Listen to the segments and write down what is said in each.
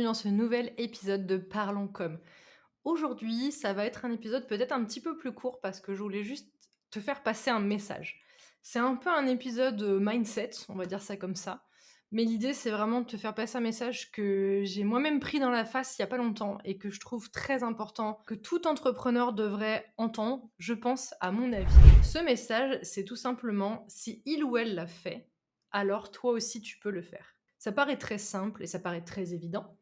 dans ce nouvel épisode de Parlons Com. Aujourd'hui, ça va être un épisode peut-être un petit peu plus court parce que je voulais juste te faire passer un message. C'est un peu un épisode mindset, on va dire ça comme ça. Mais l'idée, c'est vraiment de te faire passer un message que j'ai moi-même pris dans la face il y a pas longtemps et que je trouve très important, que tout entrepreneur devrait entendre, je pense, à mon avis. Ce message, c'est tout simplement, si il ou elle l'a fait, alors toi aussi tu peux le faire. Ça paraît très simple et ça paraît très évident,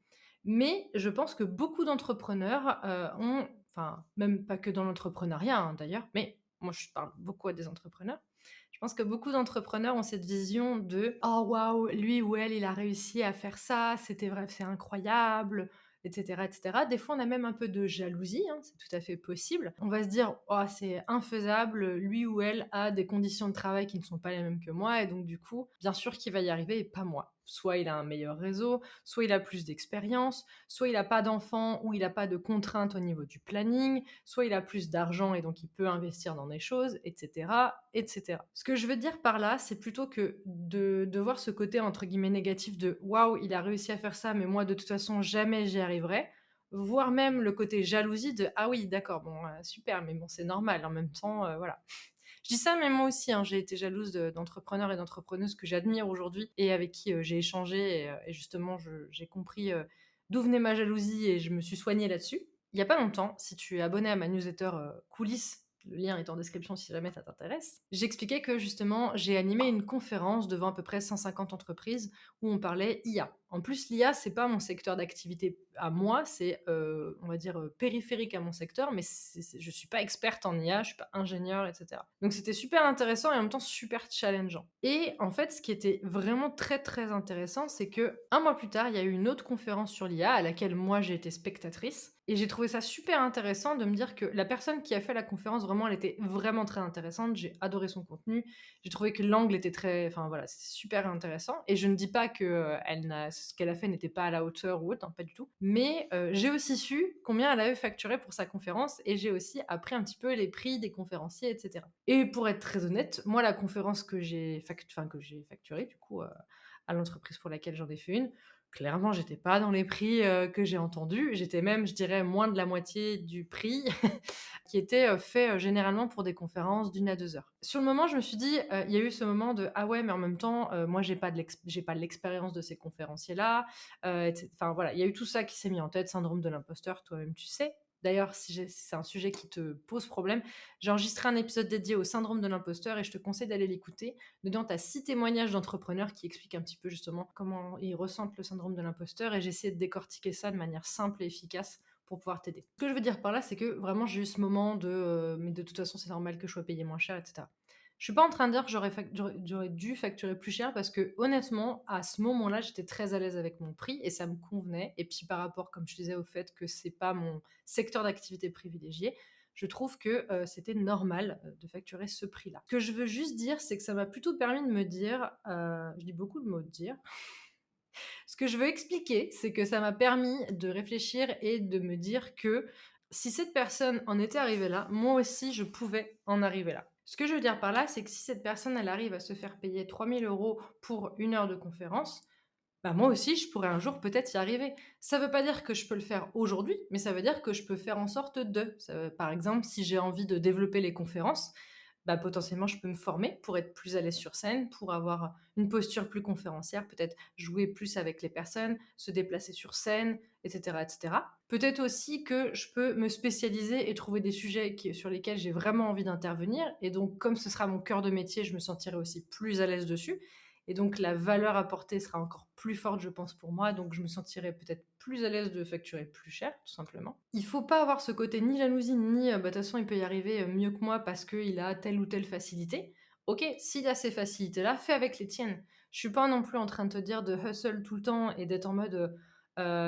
mais je pense que beaucoup d'entrepreneurs, ont enfin, même pas que dans l'entrepreneuriat, hein, d'ailleurs, mais moi je parle beaucoup à des entrepreneurs. Je pense que beaucoup d'entrepreneurs ont cette vision de: «Oh waouh, lui ou elle, il a réussi à faire ça, c'est incroyable», et cetera et cetera. Des fois, on a même un peu de jalousie, hein, c'est tout à fait possible. On va se dire: «Oh, c'est infaisable, lui ou elle a des conditions de travail qui ne sont pas les mêmes que moi et donc du coup, bien sûr qu'il va y arriver et pas moi». Soit il a un meilleur réseau, soit il a plus d'expérience, soit il a pas d'enfants ou il a pas de contraintes au niveau du planning, soit il a plus d'argent et donc il peut investir dans des choses, et cetera, et cetera. Ce que je veux dire par là, c'est plutôt que de voir ce côté entre guillemets «négatif» de: «Waouh, il a réussi à faire ça, mais moi de toute façon jamais j'y arriverai», voire même le côté jalousie de: «Ah oui d'accord, bon, super, mais bon c'est normal en même temps, voilà». Je dis ça, mais moi aussi, hein, j'ai été jalouse d'entrepreneurs et d'entrepreneuses que j'admire aujourd'hui et avec qui, j'ai échangé et justement j'ai compris, d'où venait ma jalousie et je me suis soignée là-dessus. Il y a pas longtemps, si tu es abonné à ma newsletter, coulisses, le lien est en description si jamais ça t'intéresse, j'expliquais que justement j'ai animé une conférence devant à peu près 150 entreprises où on parlait IA. En plus, l'IA, c'est pas mon secteur d'activité à moi, c'est, on va dire, périphérique à mon secteur, mais je suis pas experte en IA, je suis pas ingénieure, et cetera. Donc c'était super intéressant et en même temps super challengeant. Et en fait, ce qui était vraiment très, très intéressant, c'est que un mois plus tard, il y a eu une autre conférence sur l'IA à laquelle moi j'ai été spectatrice et j'ai trouvé ça super intéressant de me dire que la personne qui a fait la conférence, vraiment, elle était vraiment très intéressante. J'ai adoré son contenu. J'ai trouvé que l'angle était très, enfin voilà, c'était super intéressant. Et je ne dis pas que ce qu'elle a fait n'était pas à la hauteur ou autre, hein, pas du tout. Mais j'ai aussi su combien elle avait facturé pour sa conférence et j'ai aussi appris un petit peu les prix des conférenciers, etc. Et pour être très honnête, moi, la conférence que j'ai facturée, du coup, à l'entreprise pour laquelle j'en ai fait une, clairement, j'étais pas dans les prix que j'ai entendus. J'étais même, je dirais, moins de la moitié du prix qui était fait généralement pour des conférences d'une à 2 heures. Sur le moment, je me suis dit, il y a eu ce moment de ah ouais, mais en même temps, moi, j'ai pas l'expérience de ces conférenciers-là. Enfin voilà, il y a eu tout ça qui s'est mis en tête, syndrome de l'imposteur, toi-même tu sais. D'ailleurs, si c'est un sujet qui te pose problème, j'ai enregistré un épisode dédié au syndrome de l'imposteur et je te conseille d'aller l'écouter. Dedans, tu as 6 témoignages d'entrepreneurs qui expliquent un petit peu justement comment ils ressentent le syndrome de l'imposteur et j'ai essayé de décortiquer ça de manière simple et efficace pour pouvoir t'aider. Ce que je veux dire par là, c'est que vraiment j'ai eu ce moment de mais de toute façon, c'est normal que je sois payée moins cher, et cetera. Je suis pas en train de dire que j'aurais dû facturer plus cher parce que honnêtement, à ce moment-là, j'étais très à l'aise avec mon prix et ça me convenait. Et puis par rapport, comme je disais, au fait que c'est pas mon secteur d'activité privilégié, je trouve que c'était normal de facturer ce prix-là. Ce que je veux juste dire, c'est que ça m'a plutôt permis de me dire, je dis beaucoup de mots de dire, ce que je veux expliquer, c'est que ça m'a permis de réfléchir et de me dire que si cette personne en était arrivée là, moi aussi je pouvais en arriver là. Ce que je veux dire par là, c'est que si cette personne, elle arrive à se faire payer 3 000 € pour une heure de conférence, bah moi aussi je pourrais un jour peut-être y arriver. Ça veut pas dire que je peux le faire aujourd'hui, mais ça veut dire que je peux faire en sorte de. Par exemple, si j'ai envie de développer les conférences, bah, potentiellement, je peux me former pour être plus à l'aise sur scène, pour avoir une posture plus conférencière, peut-être jouer plus avec les personnes, se déplacer sur scène, et cetera, et cetera. Peut-être aussi que je peux me spécialiser et trouver des sujets sur lesquels j'ai vraiment envie d'intervenir. Et donc, comme ce sera mon cœur de métier, je me sentirai aussi plus à l'aise dessus. Et donc, la valeur apportée sera encore plus forte, je pense, pour moi. Donc, je me sentirai peut-être plus à l'aise de facturer plus cher, tout simplement. Il faut pas avoir ce côté ni jalousie, ni bah, de toute façon, il peut y arriver mieux que moi parce qu'il a telle ou telle facilité. Ok, s'il a ces facilités-là, fais avec les tiennes. Je suis pas non plus en train de te dire de hustle tout le temps et d'être en mode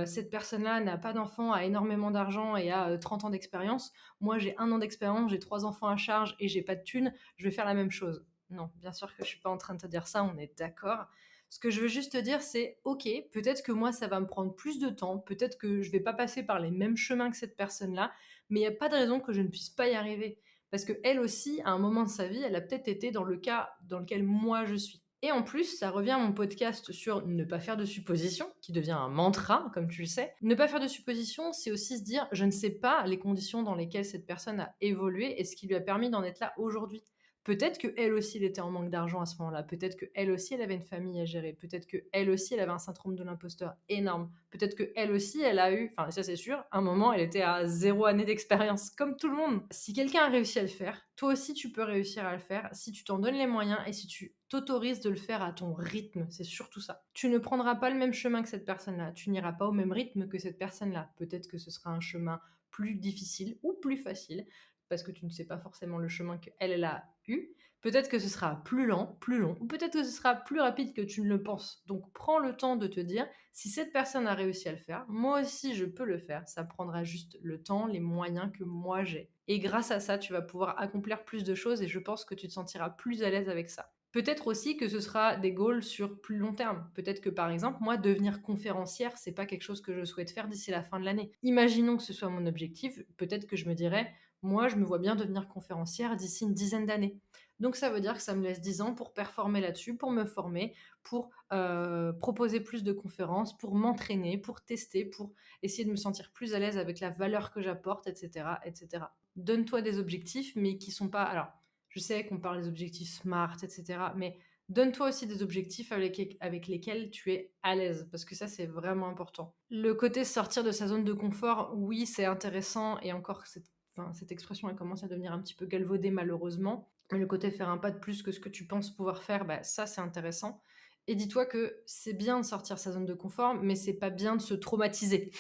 cette personne-là n'a pas d'enfant, a énormément d'argent et a 30 ans d'expérience. Moi, j'ai 1 an d'expérience, j'ai 3 enfants à charge et j'ai pas de thunes. Je vais faire la même chose. Non, bien sûr que je suis pas en train de te dire ça, on est d'accord. Ce que je veux juste te dire, c'est ok, peut-être que moi, ça va me prendre plus de temps, peut-être que je vais pas passer par les mêmes chemins que cette personne-là, mais il n'y a pas de raison que je ne puisse pas y arriver. Parce que elle aussi, à un moment de sa vie, elle a peut-être été dans le cas dans lequel moi je suis. Et en plus, ça revient à mon podcast sur ne pas faire de suppositions, qui devient un mantra, comme tu le sais. Ne pas faire de suppositions, c'est aussi se dire, je ne sais pas les conditions dans lesquelles cette personne a évolué et ce qui lui a permis d'en être là aujourd'hui. Peut-être qu'elle aussi, elle était en manque d'argent à ce moment-là. Peut-être qu'elle aussi, elle avait une famille à gérer. Peut-être qu'elle aussi, elle avait un syndrome de l'imposteur énorme. Peut-être qu'elle aussi, elle a eu, enfin ça c'est sûr, un moment, elle était à 0 année d'expérience, comme tout le monde. Si quelqu'un a réussi à le faire, toi aussi, tu peux réussir à le faire si tu t'en donnes les moyens et si tu t'autorises de le faire à ton rythme. C'est surtout ça. Tu ne prendras pas le même chemin que cette personne-là. Tu n'iras pas au même rythme que cette personne-là. Peut-être que ce sera un chemin plus difficile ou plus facile parce que tu ne sais pas forcément le chemin qu'elle elle a eu. Peut-être que ce sera plus lent, plus long, ou peut-être que ce sera plus rapide que tu ne le penses. Donc prends le temps de te dire, si cette personne a réussi à le faire, moi aussi je peux le faire. Ça prendra juste le temps, les moyens que moi j'ai. Et grâce à ça, tu vas pouvoir accomplir plus de choses et je pense que tu te sentiras plus à l'aise avec ça. Peut-être aussi que ce sera des goals sur plus long terme. Peut-être que par exemple, moi, devenir conférencière, c'est pas quelque chose que je souhaite faire d'ici la fin de l'année. Imaginons que ce soit mon objectif, peut-être que je me dirais, moi, je me vois bien devenir conférencière d'ici une dizaine d'années. Donc ça veut dire que ça me laisse 10 ans pour performer là-dessus, pour me former, pour proposer plus de conférences, pour m'entraîner, pour tester, pour essayer de me sentir plus à l'aise avec la valeur que j'apporte, etc., etc. Donne-toi des objectifs, mais qui sont pas... Alors, je sais qu'on parle des objectifs SMART, etc., mais donne-toi aussi des objectifs avec lesquels tu es à l'aise, parce que ça, c'est vraiment important. Le côté sortir de sa zone de confort, oui, c'est intéressant, et encore, cette expression, elle commence à devenir un petit peu galvaudée, malheureusement. Mais le côté faire un pas de plus que ce que tu penses pouvoir faire, bah, ça, c'est intéressant. Et dis-toi que c'est bien de sortir sa zone de confort, mais c'est pas bien de se traumatiser.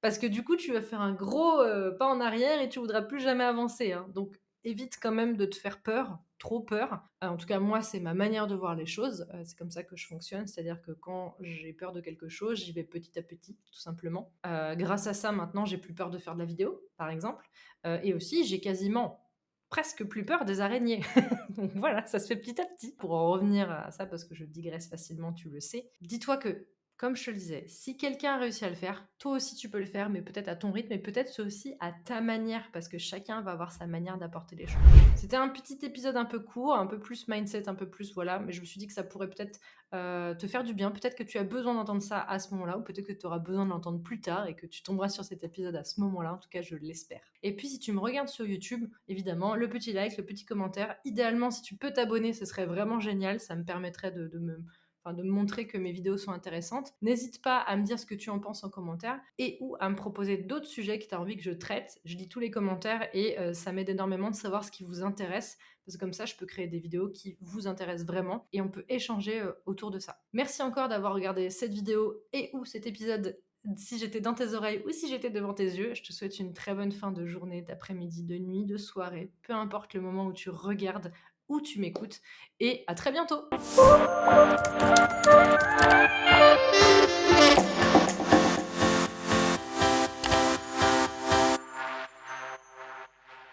Parce que du coup, tu vas faire un gros pas en arrière et tu voudras plus jamais avancer, hein. Donc, évite quand même de te faire peur, trop peur. En tout cas, moi, c'est ma manière de voir les choses. C'est comme ça que je fonctionne. C'est-à-dire que quand j'ai peur de quelque chose, j'y vais petit à petit, tout simplement. Grâce à ça, maintenant, j'ai plus peur de faire de la vidéo, par exemple. Et aussi, j'ai quasiment presque plus peur des araignées. Donc voilà, ça se fait petit à petit. Pour en revenir à ça, parce que je digresse facilement, tu le sais, dis-toi que, comme je te le disais, si quelqu'un a réussi à le faire, toi aussi tu peux le faire, mais peut-être à ton rythme, et peut-être aussi à ta manière, parce que chacun va avoir sa manière d'apporter les choses. C'était un petit épisode un peu court, un peu plus mindset, un peu plus voilà, mais je me suis dit que ça pourrait peut-être te faire du bien. Peut-être que tu as besoin d'entendre ça à ce moment-là, ou peut-être que tu auras besoin de l'entendre plus tard et que tu tomberas sur cet épisode à ce moment-là. En tout cas, je l'espère. Et puis, si tu me regardes sur YouTube, évidemment, le petit like, le petit commentaire. Idéalement, si tu peux t'abonner, ce serait vraiment génial. Ça me permettrait de me montrer que mes vidéos sont intéressantes. N'hésite pas à me dire ce que tu en penses en commentaire et ou à me proposer d'autres sujets que tu as envie que je traite. Je lis tous les commentaires et ça m'aide énormément de savoir ce qui vous intéresse, parce que comme ça, je peux créer des vidéos qui vous intéressent vraiment et on peut échanger autour de ça. Merci encore d'avoir regardé cette vidéo et ou cet épisode, si j'étais dans tes oreilles ou si j'étais devant tes yeux. Je te souhaite une très bonne fin de journée, d'après-midi, de nuit, de soirée, peu importe le moment où tu regardes, où tu m'écoutes, et à très bientôt.